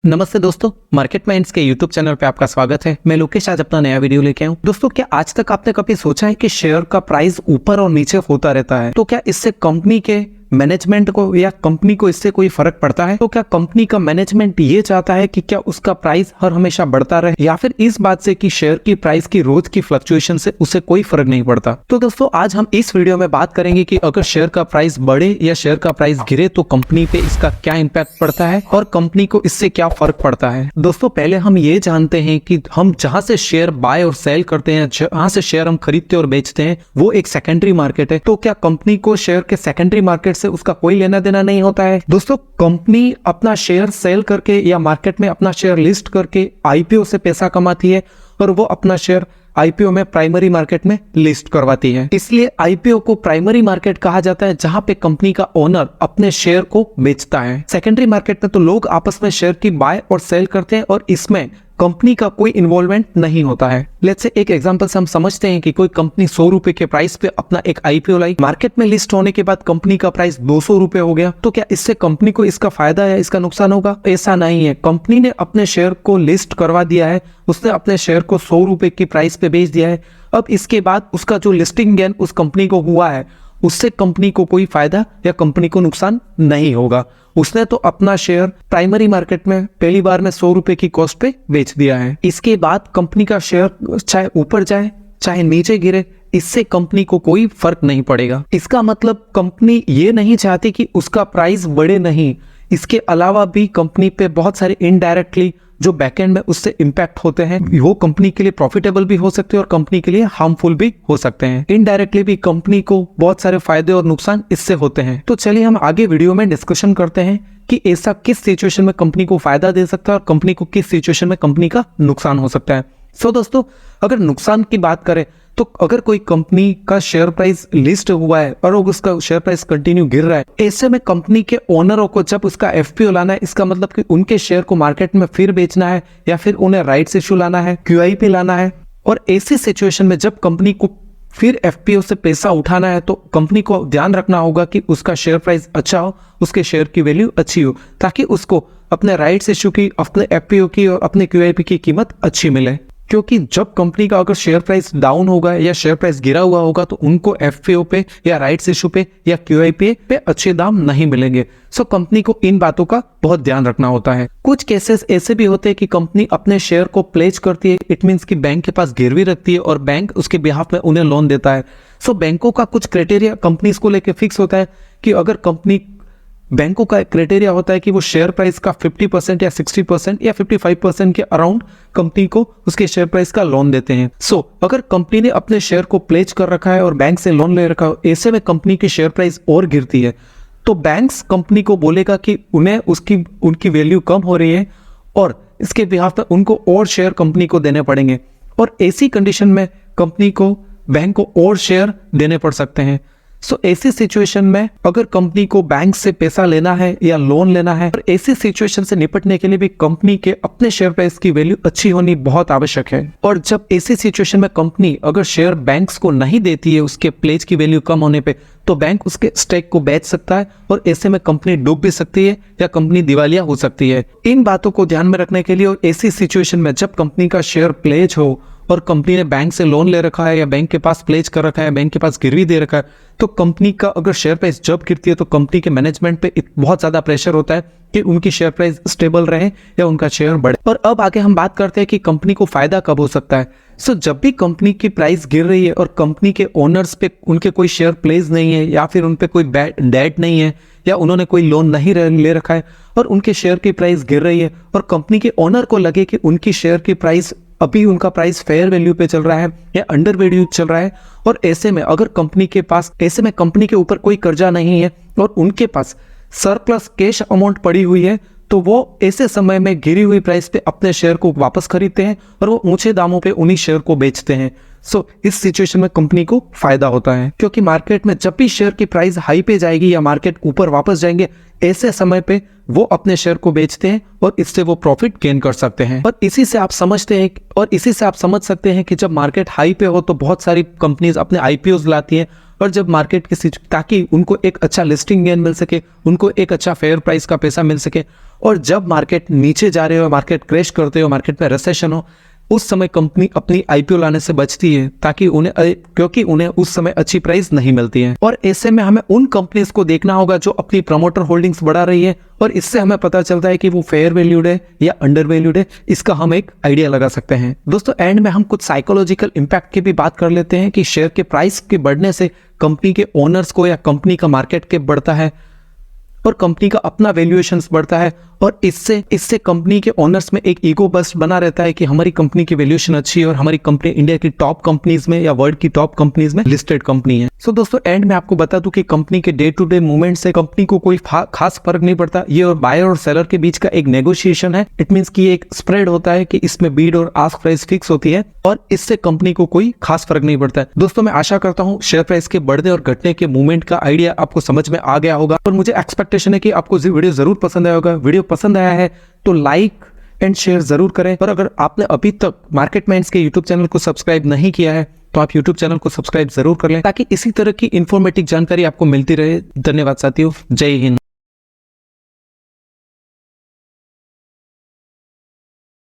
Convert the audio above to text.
नमस्ते दोस्तों, market minds के यूट्यूब चैनल पे आपका स्वागत है। मैं लोकेश आज अपना नया वीडियो लेके आऊँ। दोस्तों, क्या आज तक आपने कभी सोचा है कि शेयर का प्राइस ऊपर और नीचे होता रहता है? तो क्या इससे कंपनी के मैनेजमेंट को या कंपनी को इससे कोई फर्क पड़ता है? तो क्या कंपनी का मैनेजमेंट ये चाहता है कि क्या उसका प्राइस हर हमेशा बढ़ता रहे, या फिर इस बात से कि शेयर की प्राइस की रोज की फ्लक्चुएशन से उसे कोई फर्क नहीं पड़ता? तो दोस्तों, आज हम इस वीडियो में बात करेंगे कि अगर शेयर का प्राइस बढ़े या शेयर का प्राइस गिरे तो कंपनी पे इसका क्या इम्पैक्ट पड़ता है और कंपनी को इससे क्या फर्क पड़ता है। दोस्तों, पहले हम ये जानते हैं कि हम जहां से शेयर बाय और सेल करते हैं, जहां से शेयर हम खरीदते और बेचते हैं, वो एक सेकेंडरी मार्केट है। तो क्या कंपनी को शेयर के सेकेंडरी मार्केट से उसका कोई लेना देना नहीं होता है? दोस्तों, कंपनी अपना शेयर सेल करके या मार्केट में अपना शेयर लिस्ट करके आईपीओ से पैसा कमाती है और वो अपना शेयर आईपीओ में प्राइमरी मार्केट में लिस्ट करवाती है। इसलिए आईपीओ को प्राइमरी मार्केट कहा जाता है, जहां पे कंपनी का ओनर अपने शेयर को बेचता है। सेकेंडरी मार्केट में तो लोग आपस में शेयर की बाय और सेल करते हैं और इसमें कंपनी का कोई इन्वॉल्वमेंट नहीं होता है। लेट्स से एक एग्जांपल से हम समझते हैं कि कोई कंपनी 100 रुपए के प्राइस पे अपना एक आईपीओ लाई, मार्केट में लिस्ट होने के बाद कंपनी का प्राइस 200 रुपए हो गया। तो क्या इससे कंपनी को इसका फायदा या इसका नुकसान होगा? ऐसा नहीं है। कंपनी ने अपने शेयर को लिस्ट करवा दिया है, उसने अपने शेयर को 100 रुपए की प्राइस पे बेच दिया है। अब इसके बाद उसका जो लिस्टिंग गेन उस कंपनी को हुआ है, उससे कंपनी को कोई फायदा या कंपनी को नुकसान नहीं होगा। उसने तो अपना शेयर प्राइमरी मार्केट में पहली बार में 100 रुपए की कॉस्ट पे बेच दिया है। इसके बाद कंपनी का शेयर चाहे ऊपर जाए चाहे नीचे गिरे, इससे कंपनी को कोई फर्क नहीं पड़ेगा। इसका मतलब कंपनी ये नहीं चाहती कि उसका प्राइस बढ़े, नहीं। इसके अलावा भी कंपनी पे बहुत सारे इनडायरेक्टली जो बैकएंड में उससे इंपैक्ट होते हैं, वो कंपनी के लिए प्रॉफिटेबल भी हो सकते हैं और कंपनी के लिए हार्मफुल भी हो सकते हैं। इनडायरेक्टली भी कंपनी को बहुत सारे फायदे और नुकसान इससे होते हैं। तो चलिए हम आगे वीडियो में डिस्कशन करते हैं कि ऐसा किस सिचुएशन में कंपनी को फायदा दे सकता है और कंपनी को किस सिचुएशन में कंपनी का नुकसान हो सकता है। सो दोस्तों, अगर नुकसान की बात करें तो अगर कोई कंपनी का शेयर प्राइस लिस्ट हुआ है और उसका शेयर प्राइस कंटिन्यू गिर रहा है, ऐसे में कंपनी के ओनरों को जब उसका एफपीओ लाना है, इसका मतलब कि उनके शेयर को मार्केट में फिर बेचना है या फिर उन्हें राइट्स इश्यू लाना है, क्यूआईपी लाना है, और ऐसी सिचुएशन में जब कंपनी को फिर एफपीओ से पैसा उठाना है, तो कंपनी को ध्यान रखना होगा कि उसका शेयर प्राइस अच्छा हो, उसके शेयर की वैल्यू अच्छी हो, ताकि उसको अपने राइट्स इश्यू की, अपने एफपीओ की और अपने क्यूआईपी की कीमत अच्छी मिले। क्योंकि जब कंपनी का अगर शेयर प्राइस डाउन होगा या शेयर प्राइस गिरा हुआ होगा, तो उनको एफपीओ पे या राइट्स इशू पे या क्यूआईपी पे अच्छे दाम नहीं मिलेंगे। सो कंपनी को इन बातों का बहुत ध्यान रखना होता है। कुछ केसेस ऐसे भी होते हैं कि कंपनी अपने शेयर को प्लेज करती है, इट मीन्स कि बैंक के पास गिरवी रखती है और बैंक उसके बिहाफ में उन्हें लोन देता है। सो बैंकों का कुछ क्राइटेरिया कंपनीज को लेकर फिक्स होता है कि अगर कंपनी, बैंकों का क्राइटेरिया होता है कि वो शेयर प्राइस का 50% या 60% या 55% के अराउंड कंपनी को उसके शेयर प्राइस का लोन देते हैं। सो अगर कंपनी ने अपने शेयर को प्लेज कर रखा है और बैंक से लोन ले रखा है, ऐसे में कंपनी की शेयर प्राइस और गिरती है, तो बैंक्स कंपनी को बोलेगा कि उन्हें उनकी वैल्यू कम हो रही है और इसके बिहाफ में उनको और शेयर कंपनी को देने पड़ेंगे, और ऐसी कंडीशन में कंपनी को, बैंक को और शेयर देने पड़ सकते हैं। सो ऐसी सिचुएशन में अगर कंपनी को बैंक से पैसा लेना है या लोन लेना है, और ऐसी सिचुएशन से निपटने के लिए भी कंपनी के अपने शेयर प्राइस की वैल्यू अच्छी होनी बहुत आवश्यक है। और जब ऐसी सिचुएशन में कंपनी अगर शेयर बैंक्स को नहीं देती है उसके प्लेज की वैल्यू कम होने पे, तो बैंक उसके स्टेक को बेच सकता है और ऐसे में कंपनी डूब भी सकती है या कंपनी दिवालिया हो सकती है। इन बातों को ध्यान में रखने के लिए और ऐसी सिचुएशन में जब कंपनी का शेयर प्लेज हो और कंपनी ने बैंक से लोन ले रखा है या बैंक के पास प्लेज कर रखा है, बैंक के पास गिरवी दे रखा है, तो कंपनी का अगर शेयर प्राइस जब गिरती है तो कंपनी के मैनेजमेंट पे बहुत ज्यादा प्रेशर होता है कि उनकी शेयर प्राइस स्टेबल रहे या उनका शेयर बढ़े। और अब आगे हम बात करते हैं कि कंपनी को फायदा कब हो सकता है। सो जब भी कंपनी की प्राइस गिर रही है और कंपनी के ओनर्स पे उनके कोई शेयर प्लेज नहीं है या फिर उन पे कोई डेट नहीं है या उन्होंने कोई लोन नहीं ले रखा है और उनके शेयर की प्राइस गिर रही है और कंपनी के ओनर को लगे कि उनकी शेयर की प्राइस, अभी उनका प्राइस फेयर वैल्यू पे चल रहा है या अंडर वैल्यू चल रहा है, और ऐसे में अगर कंपनी के पास, ऐसे में कंपनी के ऊपर कोई कर्जा नहीं है और उनके पास सरप्लस कैश अमाउंट पड़ी हुई है, तो वो ऐसे समय में गिरी हुई प्राइस पे अपने शेयर को वापस खरीदते हैं और वो ऊंचे दामों पे उन्हीं शेयर को बेचते हैं। सो इस सिचुएशन में कंपनी को फायदा होता है, क्योंकि मार्केट में जब भी शेयर की प्राइस हाई पे जाएगी या मार्केट ऊपर वापस जाएंगे, ऐसे समय पे वो अपने शेयर को बेचते हैं और इससे वो प्रॉफिट गेन कर सकते हैं। और इसी से आप समझ सकते हैं कि जब मार्केट हाई पे हो तो बहुत सारी कंपनीज अपने आईपीओ लाती हैं और जब मार्केट की ताकि उनको एक अच्छा लिस्टिंग गेन मिल सके, उनको एक अच्छा फेयर प्राइस का पैसा मिल सके। और जब मार्केट नीचे जा रहे हो, मार्केट क्रैश करते हो, मार्केट में रिसेशन हो, उस समय कंपनी अपनी आईपीओ लाने से बचती है ताकि क्योंकि उन्हें उस समय अच्छी प्राइस नहीं मिलती है। और ऐसे में हमें उन कंपनीज को देखना होगा जो अपनी प्रमोटर होल्डिंग्स बढ़ा रही है, और इससे हमें पता चलता है कि वो फेयर वैल्यूड है या अंडर वैल्यूड है। इसका हम एक आइडिया लगा सकते हैं। दोस्तों एंड में हम कुछ साइकोलॉजिकल इंपैक्ट की भी बात कर लेते हैं कि शेयर के प्राइस के बढ़ने से कंपनी के ओनर्स को या कंपनी का मार्केट कैप बढ़ता है और कंपनी का अपना वैल्यूएशंस बढ़ता है, और इससे कंपनी के ओनर्स में एक ईगो बस्ट बना रहता है कि हमारी कंपनी की वैल्यूएशन अच्छी है और हमारी कंपनी इंडिया की टॉप कंपनीज में या वर्ल्ड की टॉप कंपनीज में लिस्टेड कंपनी है। सो दोस्तों एंड में आपको बता दूं कि कंपनी के डे टू डे मूवमेंट से कंपनी को कोई खास फर्क नहीं पड़ता। ये और बायर और सेलर के बीच का एक नेगोशिएशन है। इट मींस कि एक स्प्रेड होता है कि इसमें बीड और आस्क प्राइस फिक्स होती है और इससे कंपनी को कोई खास फर्क नहीं पड़ता है। दोस्तों मैं आशा करता हूँ शेयर प्राइस के बढ़ने और घटने के मूवमेंट का आइडिया आपको समझ में आ गया होगा, और मुझे एक्सपेक्टेशन है कि आपको वीडियो जरूर पसंद आया होगा। वीडियो पसंद आया है तो लाइक एंड शेयर जरूर करें, और अगर आपने अभी तक मार्केट माइंड्स के यूट्यूब चैनल को सब्सक्राइब नहीं किया है तो आप यूट्यूब चैनल को सब्सक्राइब जरूर कर लें ताकि इसी तरह की इंफॉर्मेटिव जानकारी आपको मिलती रहे। धन्यवाद साथियों, जय हिंद।